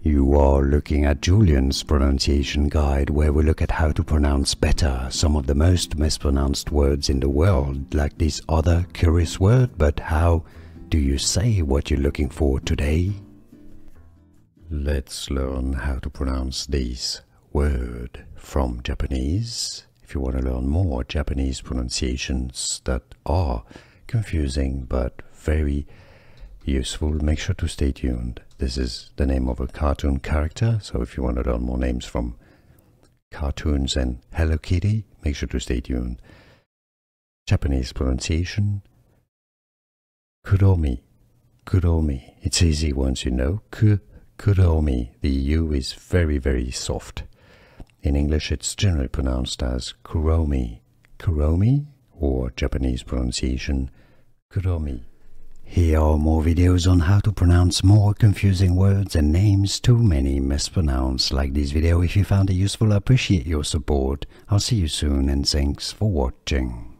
You are looking at Julian's pronunciation guide, where we look at how to pronounce better some of the most mispronounced words in the world, like this other curious word. But how do you say what you're looking for today? Let's learn how to pronounce this word from Japanese. If you want to learn more Japanese pronunciations that are confusing but very useful, make sure to stay tuned. This is the name of a cartoon character, so if you want to learn more names from cartoons and Hello Kitty, make sure to stay tuned. Japanese pronunciation: kuromi. Kuromi. It's easy once you know. Kuromi. The U is very soft. In English, it's generally pronounced as kuromi. Kuromi, or Japanese pronunciation, kuromi. Here are more videos on how to pronounce more confusing words and names too many mispronounced. Like this video if you found it useful. I appreciate your support. I'll see you soon and thanks for watching.